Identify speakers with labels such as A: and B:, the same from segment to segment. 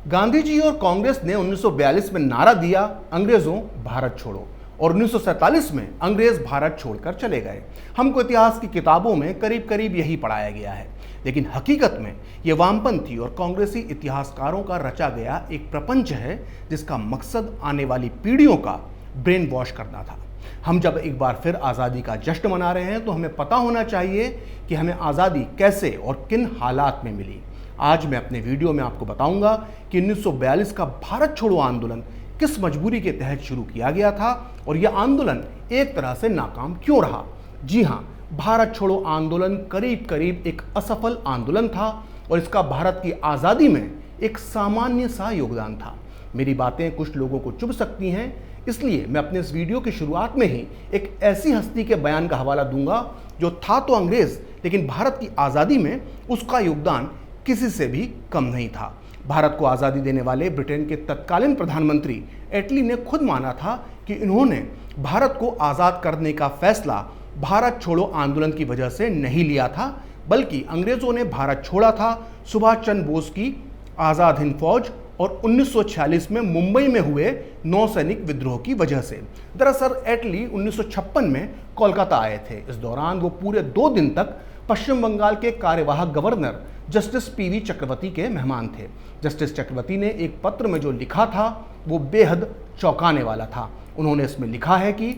A: गांधी जी और कांग्रेस ने 1942 में नारा दिया, अंग्रेजों भारत छोड़ो, और 1947 में अंग्रेज भारत छोड़कर चले गए। हमको इतिहास की किताबों में करीब करीब यही पढ़ाया गया है, लेकिन हकीकत में यह वामपंथी और कांग्रेसी इतिहासकारों का रचा गया एक प्रपंच है, जिसका मकसद आने वाली पीढ़ियों का ब्रेन वॉश करना था। हम जब एक बार फिर आज़ादी का जश्न मना रहे हैं तो हमें पता होना चाहिए कि हमें आज़ादी कैसे और किन हालात में मिली। आज मैं अपने वीडियो में आपको बताऊंगा कि 1942 का भारत छोड़ो आंदोलन किस मजबूरी के तहत शुरू किया गया था और यह आंदोलन एक तरह से नाकाम क्यों रहा। जी हाँ, भारत छोड़ो आंदोलन करीब करीब एक असफल आंदोलन था और इसका भारत की आज़ादी में एक सामान्य सा योगदान था। मेरी बातें कुछ लोगों को चुभ सकती हैं, इसलिए मैं अपने इस वीडियो की शुरुआत में ही एक ऐसी हस्ती के बयान का हवाला दूंगा जो था तो अंग्रेज, लेकिन भारत की आज़ादी में उसका योगदान किसी से भी कम नहीं था। भारत को आज़ादी देने वाले ब्रिटेन के तत्कालीन प्रधानमंत्री एटली ने खुद माना था कि इन्होंने भारत को आज़ाद करने का फैसला भारत छोड़ो आंदोलन की वजह से नहीं लिया था, बल्कि अंग्रेजों ने भारत छोड़ा था सुभाष चंद्र बोस की आज़ाद हिंद फौज और 1946 में मुंबई में हुए नौसैनिक विद्रोह की वजह से। दरअसल एटली 1956 में कोलकाता आए थे। इस दौरान वो पूरे 2 दिन तक पश्चिम बंगाल के कार्यवाहक गवर्नर जस्टिस पीवी चक्रवर्ती के मेहमान थे। जस्टिस चक्रवर्ती ने एक पत्र में जो लिखा था वो बेहद चौंकाने वाला था। उन्होंने इसमें लिखा है कि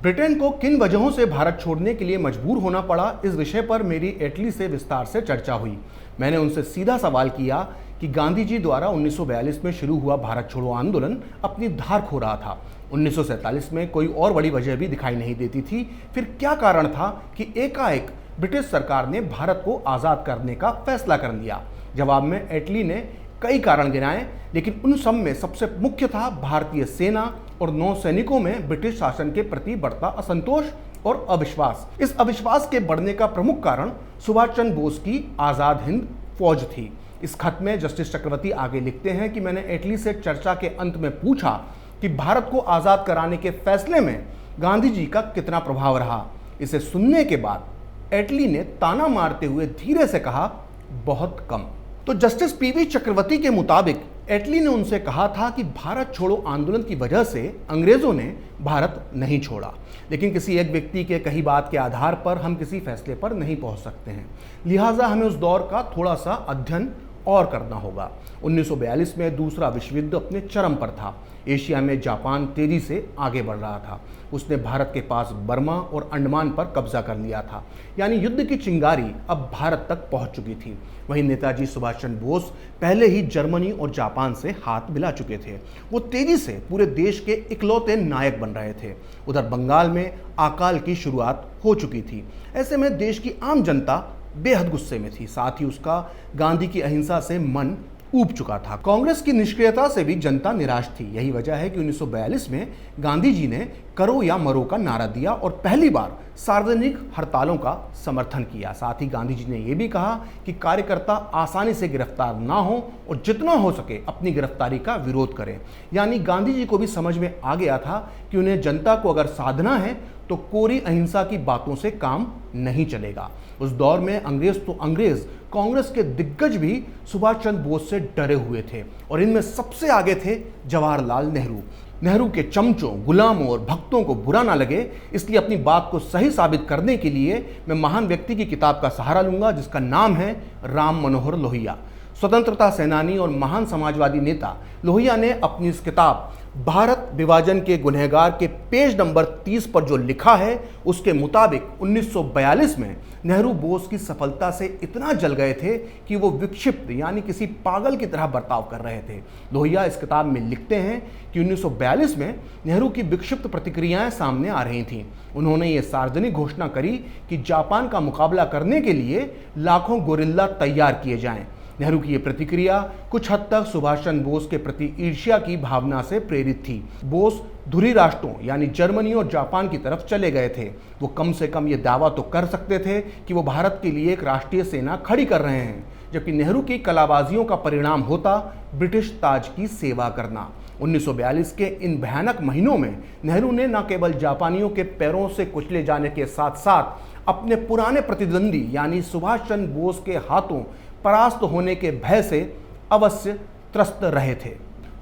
A: ब्रिटेन को किन वजहों से भारत छोड़ने के लिए मजबूर होना पड़ा, इस विषय पर मेरी एटली से विस्तार से चर्चा हुई। मैंने उनसे सीधा सवाल किया कि गांधी जी द्वारा 1942 में शुरू हुआ भारत छोड़ो आंदोलन अपनी धार खो रहा था। 1947 में कोई और बड़ी वजह भी दिखाई नहीं देती थी। फिर क्या कारण था कि एकाएक ब्रिटिश सरकार ने भारत को आज़ाद करने का फैसला कर लिया? जवाब में एटली ने कई कारण गिनाए, लेकिन उन सब में सबसे मुख्य था भारतीय सेना और नौसैनिकों में ब्रिटिश शासन के प्रति बढ़ता असंतोष और अविश्वास। इस अविश्वास के बढ़ने का प्रमुख कारण सुभाष चंद्र बोस की आज़ाद हिंद फौज थी। इस खत में जस्टिस चक्रवर्ती आगे लिखते हैं कि मैंने एटली से चर्चा के अंत में पूछा कि भारत को आज़ाद कराने के फैसले में गांधी जी का कितना प्रभाव रहा। इसे सुनने के बाद एटली ने ताना मारते हुए धीरे से कहा, बहुत कम। तो जस्टिस पीवी चक्रवर्ती के मुताबिक एटली ने उनसे कहा था कि भारत छोड़ो आंदोलन की वजह से अंग्रेजों ने भारत नहीं छोड़ा, लेकिन किसी एक व्यक्ति के कही बात के आधार पर हम किसी फैसले पर नहीं पहुंच सकते हैं। लिहाजा हमें उस दौर का थोड़ा सा अध्ययन और करना होगा। 1942 में दूसरा विश्व युद्ध अपने चरम पर था। एशिया में जापान तेजी से आगे बढ़ रहा था। उसने भारत के पास बर्मा और अंडमान पर कब्जा कर लिया था, यानी युद्ध की चिंगारी अब भारत तक पहुंच चुकी थी। वहीं नेताजी सुभाष चंद्र बोस पहले ही जर्मनी और जापान से हाथ मिला चुके थे। वो तेजी से पूरे देश के इकलौते नायक बन रहे थे। उधर बंगाल में अकाल की शुरुआत हो चुकी थी। ऐसे में देश की आम जनता बेहद गुस्से में थी, साथ ही उसका गांधी की अहिंसा से मन ऊब चुका था। कांग्रेस की निष्क्रियता से भी जनता निराश थी। यही वजह है कि 1942 में गांधी जी ने करो या मरो का नारा दिया और पहली बार सार्वजनिक हड़तालों का समर्थन किया। साथ ही गांधी जी ने यह भी कहा कि कार्यकर्ता आसानी से गिरफ्तार ना हो और जितना हो सके अपनी गिरफ्तारी का विरोध करें। यानी गांधी जी को भी समझ में आ गया था कि उन्हें जनता को अगर साधना है तो कोरी अहिंसा की बातों से काम नहीं चलेगा। उस दौर में अंग्रेज कांग्रेस के दिग्गज भी सुभाष चंद्र बोस से डरे हुए थे और इनमें सबसे आगे थे जवाहरलाल नेहरू। नेहरू के चमचों, गुलामों और भक्तों को बुरा ना लगे, इसलिए अपनी बात को सही साबित करने के लिए मैं महान व्यक्ति की किताब का सहारा लूंगा, जिसका नाम है राम मनोहर लोहिया। स्वतंत्रता सेनानी और महान समाजवादी नेता लोहिया ने अपनी इस किताब भारत विभाजन के गुनहगार के पेज नंबर 30 पर जो लिखा है उसके मुताबिक 1942 में नेहरू बोस की सफलता से इतना जल गए थे कि वो विक्षिप्त यानी किसी पागल की तरह बर्ताव कर रहे थे। लोहिया इस किताब में लिखते हैं कि 1942 में नेहरू की विक्षिप्त प्रतिक्रियाएं सामने आ रही थीं। उन्होंने ये सार्वजनिक घोषणा करी कि जापान का मुकाबला करने के लिए लाखों गोरिल्ला तैयार किए जाएं। नेहरू की यह प्रतिक्रिया कुछ हद तक सुभाष चंद्र बोस के प्रति ईर्ष्या की भावना से प्रेरित थी। बोस धुरी राष्ट्रों यानी जर्मनी और जापान की तरफ चले गए थे। वो कम से कम ये दावा तो कर सकते थे कि वो भारत के लिए एक राष्ट्रीय सेना खड़ी कर रहे हैं, जबकि नेहरू की कलाबाजियों का परिणाम होता ब्रिटिश ताज की सेवा करना। 1942 के इन भयानक महीनों में नेहरू ने न केवल जापानियों के पैरों से कुचले जाने के साथ साथ अपने पुराने प्रतिद्वंदी यानी सुभाष चंद्र बोस के हाथों परास्त होने के भय से अवश्य त्रस्त रहे थे।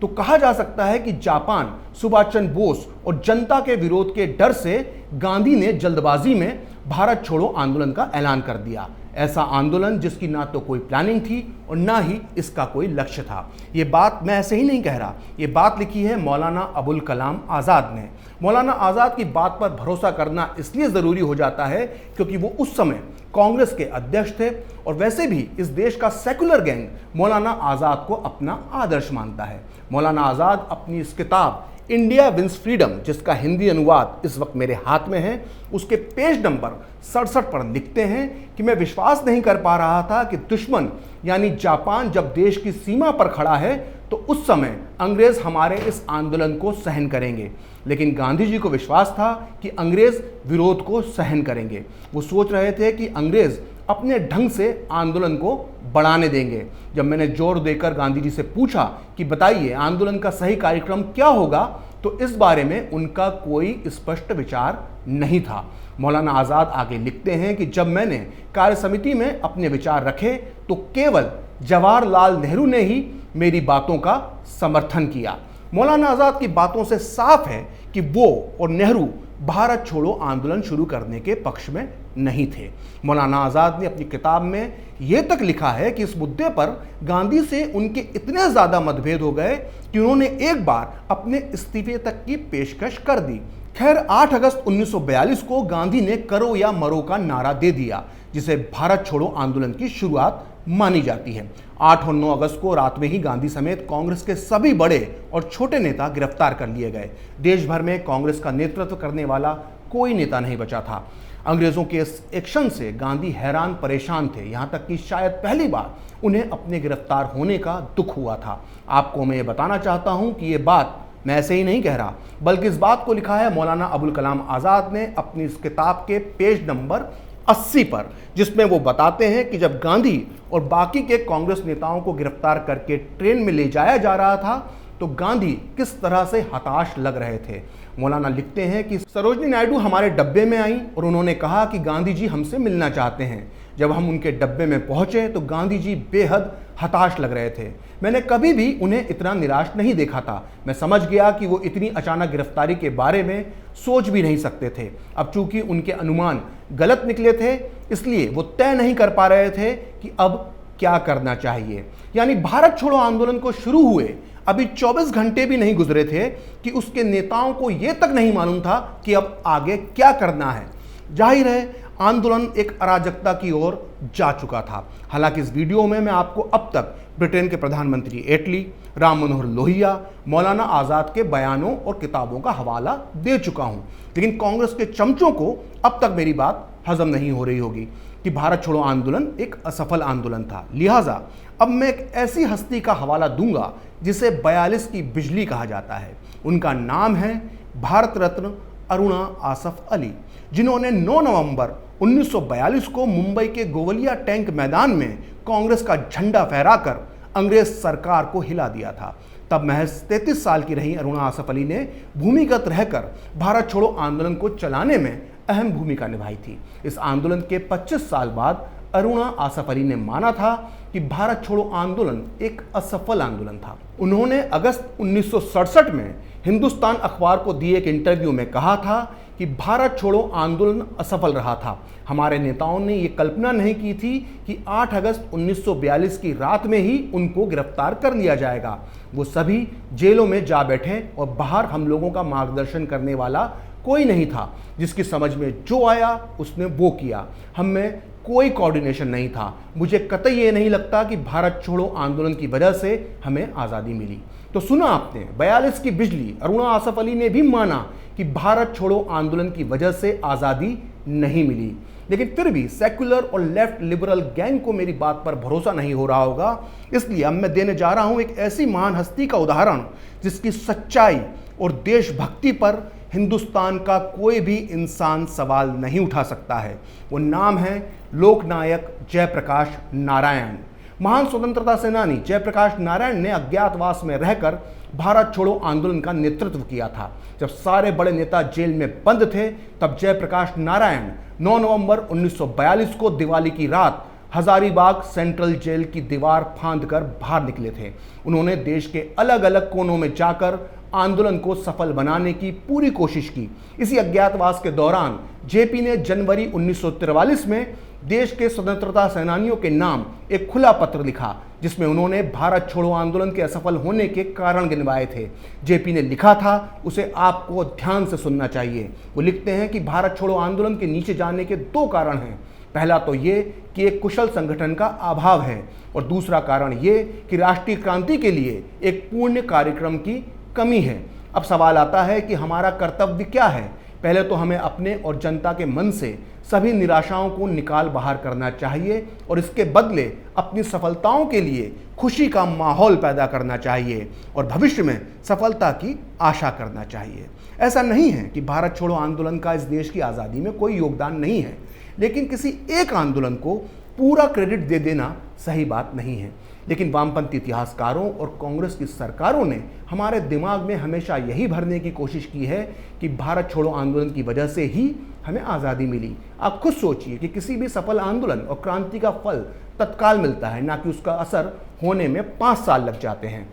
A: तो कहा जा सकता है कि जापान, सुभाष चंद्र बोस और जनता के विरोध के डर से गांधी ने जल्दबाजी में भारत छोड़ो आंदोलन का ऐलान कर दिया। ऐसा आंदोलन जिसकी ना तो कोई प्लानिंग थी और ना ही इसका कोई लक्ष्य था। ये बात मैं ऐसे ही नहीं कह रहा, ये बात लिखी है मौलाना अबुल कलाम आज़ाद ने। मौलाना आज़ाद की बात पर भरोसा करना इसलिए ज़रूरी हो जाता है क्योंकि वो उस समय कांग्रेस के अध्यक्ष थे और वैसे भी इस देश का सेकुलर गैंग मौलाना आज़ाद को अपना आदर्श मानता है। मौलाना आज़ाद अपनी इस किताब इंडिया विंस फ्रीडम, जिसका हिंदी अनुवाद इस वक्त मेरे हाथ में है, उसके पेज नंबर 67 पर लिखते हैं कि मैं विश्वास नहीं कर पा रहा था कि दुश्मन यानी जापान जब देश की सीमा पर खड़ा है तो उस समय अंग्रेज हमारे इस आंदोलन को सहन करेंगे। लेकिन गांधी जी को विश्वास था कि अंग्रेज विरोध को सहन करेंगे। वो सोच रहे थे कि अंग्रेज अपने ढंग से आंदोलन को बढ़ाने देंगे। जब मैंने जोर देकर गांधी जी से पूछा कि बताइए आंदोलन का सही कार्यक्रम क्या होगा, तो इस बारे में उनका कोई स्पष्ट विचार नहीं था। मौलाना आज़ाद आगे लिखते हैं कि जब मैंने कार्य समिति में अपने विचार रखे तो केवल जवाहरलाल नेहरू ने ही मेरी बातों का समर्थन किया। मौलाना आज़ाद की बातों से साफ है कि वो और नेहरू भारत छोड़ो आंदोलन शुरू करने के पक्ष में नहीं थे। मौलाना आज़ाद ने अपनी किताब में ये तक लिखा है कि इस मुद्दे पर गांधी से उनके इतने ज़्यादा मतभेद हो गए कि उन्होंने एक बार अपने इस्तीफे तक की पेशकश कर दी। खैर 8 अगस्त 1942 को गांधी ने करो या मरो का नारा दे दिया, जिसे भारत छोड़ो आंदोलन की शुरुआत मानी जाती है। 8 और 9 अगस्त को रात में ही गांधी समेत कांग्रेस के सभी बड़े और छोटे नेता गिरफ्तार कर लिए गए। देश भर में कांग्रेस का नेतृत्व करने वाला कोई नेता नहीं बचा था। अंग्रेजों के इस एक्शन से गांधी हैरान परेशान थे, यहाँ तक कि शायद पहली बार उन्हें अपने गिरफ्तार होने का दुख हुआ था। आपको मैं ये बताना चाहता हूँ कि ये बात मैं ऐसे ही नहीं कह रहा, बल्कि इस बात को लिखा है मौलाना अबुल कलाम आज़ाद ने अपनी इस किताब के पेज नंबर 80 पर, जिसमें वो बताते हैं कि जब गांधी और बाकी के कांग्रेस नेताओं को गिरफ्तार करके ट्रेन में ले जाया जा रहा था तो गांधी किस तरह से हताश लग रहे थे। मौलाना लिखते हैं कि सरोजनी नायडू हमारे डब्बे में आई और उन्होंने कहा कि गांधी जी हमसे मिलना चाहते हैं। जब हम उनके डब्बे में पहुंचे तो गांधी जी बेहद हताश लग रहे थे। मैंने कभी भी उन्हें इतना निराश नहीं देखा था। मैं समझ गया कि वो इतनी अचानक गिरफ्तारी के बारे में सोच भी नहीं सकते थे। अब चूंकि उनके अनुमान गलत निकले थे, इसलिए वो तय नहीं कर पा रहे थे कि अब क्या करना चाहिए। यानी भारत छोड़ो आंदोलन को शुरू हुए अभी 24 घंटे भी नहीं गुजरे थे कि उसके नेताओं को यह तक नहीं मालूम था कि अब आगे क्या करना है। जाहिर है आंदोलन एक अराजकता की ओर जा चुका था। हालांकि इस वीडियो में मैं आपको अब तक ब्रिटेन के प्रधानमंत्री एटली, राम मनोहर लोहिया, मौलाना आज़ाद के बयानों और किताबों का हवाला दे चुका हूं, लेकिन कांग्रेस के चमचों को अब तक मेरी बात हजम नहीं हो रही होगी कि भारत छोड़ो आंदोलन एक असफल आंदोलन था। लिहाजा अब मैं एक ऐसी हस्ती का हवाला दूंगा जिसे 42 की बिजली कहा जाता है। उनका नाम है भारत रत्न अरुणा आसफ अली, जिन्होंने 9 नवंबर 1942 को मुंबई के गोवलिया टैंक मैदान में कांग्रेस का झंडा फहराकर अंग्रेज सरकार को हिला दिया था। तब महज 33 साल की रही अरुणा आसफ अली ने भूमिगत रहकर भारत छोड़ो आंदोलन को चलाने में अहम भूमिका निभाई थी। इस आंदोलन के 25 साल बाद अरुणा आसफ अली ने माना था कि भारत छोड़ो आंदोलन एक असफल आंदोलन था। उन्होंने अगस्त 1967 में हिंदुस्तान अखबार को दिए एक इंटरव्यू में कहा था कि भारत छोड़ो आंदोलन असफल रहा था। हमारे नेताओं ने यह कल्पना नहीं की थी कि 8 अगस्त 1942 की रात में ही उनको गिरफ्तार कर लिया जाएगा। वो सभी जेलों में जा बैठे और बाहर हम लोगों का मार्गदर्शन करने वाला कोई नहीं था। जिसकी समझ में जो आया उसने वो किया। हम में कोई कोऑर्डिनेशन नहीं था। मुझे कतई ये नहीं लगता कि भारत छोड़ो आंदोलन की वजह से हमें आज़ादी मिली। तो सुना आपने 42 की बिजली। अरुणा आसफ अली ने भी माना कि भारत छोड़ो आंदोलन की वजह से आज़ादी नहीं मिली, लेकिन फिर भी सेक्युलर और लेफ्ट लिबरल गैंग को मेरी बात पर भरोसा नहीं हो रहा होगा। इसलिए अब मैं देने जा रहा हूं एक ऐसी महान हस्ती का उदाहरण जिसकी सच्चाई और देशभक्ति पर हिंदुस्तान का कोई भी इंसान सवाल नहीं उठा सकता है। वो नाम है लोकनायक जयप्रकाश नारायण। महान स्वतंत्रता सेनानी जयप्रकाश नारायण ने अज्ञातवास में रहकर भारत छोड़ो आंदोलन का नेतृत्व किया था। जब सारे बड़े नेता जेल में बंद थे, तब जयप्रकाश नारायण 9 नवंबर 1942 को दिवाली की रात हजारीबाग सेंट्रल जेल की दीवार फांदकर बाहर निकले थे। उन्होंने देश के अलग अलग कोनों में जाकर आंदोलन को सफल बनाने की पूरी कोशिश की। इसी अज्ञातवास के दौरान जेपी ने जनवरी 1943 में देश के स्वतंत्रता सेनानियों के नाम एक खुला पत्र लिखा, जिसमें उन्होंने भारत छोड़ो आंदोलन के असफल होने के कारण गिनवाए थे। जेपी ने लिखा था, उसे आपको ध्यान से सुनना चाहिए। वो लिखते हैं कि भारत छोड़ो आंदोलन के नीचे जाने के 2 कारण हैं। पहला तो ये कि एक कुशल संगठन का अभाव है, और दूसरा कारण ये कि राष्ट्रीय क्रांति के लिए एक पूर्ण कार्यक्रम की कमी है। अब सवाल आता है कि हमारा कर्तव्य क्या है। पहले तो हमें अपने और जनता के मन से सभी निराशाओं को निकाल बाहर करना चाहिए और इसके बदले अपनी सफलताओं के लिए खुशी का माहौल पैदा करना चाहिए और भविष्य में सफलता की आशा करना चाहिए। ऐसा नहीं है कि भारत छोड़ो आंदोलन का इस देश की आज़ादी में कोई योगदान नहीं है, लेकिन किसी एक आंदोलन को पूरा क्रेडिट दे देना सही बात नहीं है। लेकिन वामपंथी इतिहासकारों और कांग्रेस की सरकारों ने हमारे दिमाग में हमेशा यही भरने की कोशिश की है कि भारत छोड़ो आंदोलन की वजह से ही हमें आज़ादी मिली। आप खुद सोचिए कि किसी भी सफल आंदोलन और क्रांति का फल तत्काल मिलता है, ना कि उसका असर होने में 5 साल लग जाते हैं।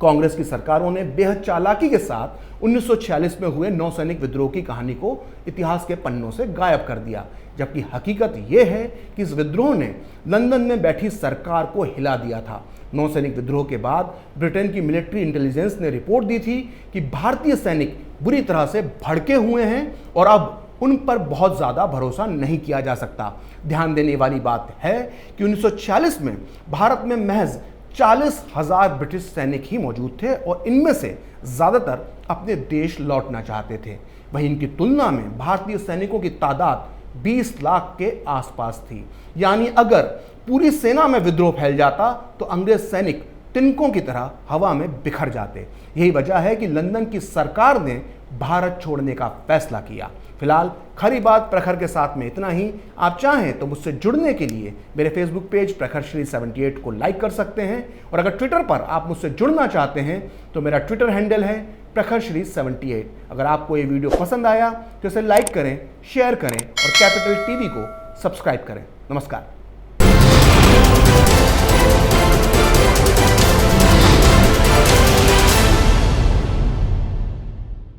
A: कांग्रेस की सरकारों ने बेहद चालाकी के साथ 1946 में हुए नौसैनिक विद्रोह की कहानी को इतिहास के पन्नों से गायब कर दिया, जबकि हकीकत यह है कि इस विद्रोह ने लंदन में बैठी सरकार को हिला दिया था। नौसैनिक विद्रोह के बाद ब्रिटेन की मिलिट्री इंटेलिजेंस ने रिपोर्ट दी थी कि भारतीय सैनिक बुरी तरह से भड़के हुए हैं और अब उन पर बहुत ज़्यादा भरोसा नहीं किया जा सकता। ध्यान देने वाली बात है कि 1946 में भारत में महज 40,000 ब्रिटिश सैनिक ही मौजूद थे और इनमें से ज़्यादातर अपने देश लौटना चाहते थे। वहीं इनकी तुलना में भारतीय सैनिकों की तादाद 20 लाख के आसपास थी। यानी अगर पूरी सेना में विद्रोह फैल जाता तो अंग्रेज सैनिक तिनकों की तरह हवा में बिखर जाते। यही वजह है कि लंदन की सरकार ने भारत छोड़ने का फैसला किया। फिलहाल खरी बात प्रखर के साथ में इतना ही। आप चाहें तो मुझसे जुड़ने के लिए मेरे फेसबुक पेज प्रखरश्री 78 को लाइक कर सकते हैं, और अगर ट्विटर पर आप मुझसे जुड़ना चाहते हैं तो मेरा ट्विटर हैंडल है प्रखरश्री 78। अगर आपको ये वीडियो पसंद आया तो इसे लाइक करें, शेयर करें और कैपिटल टीवी को सब्सक्राइब करें। नमस्कार।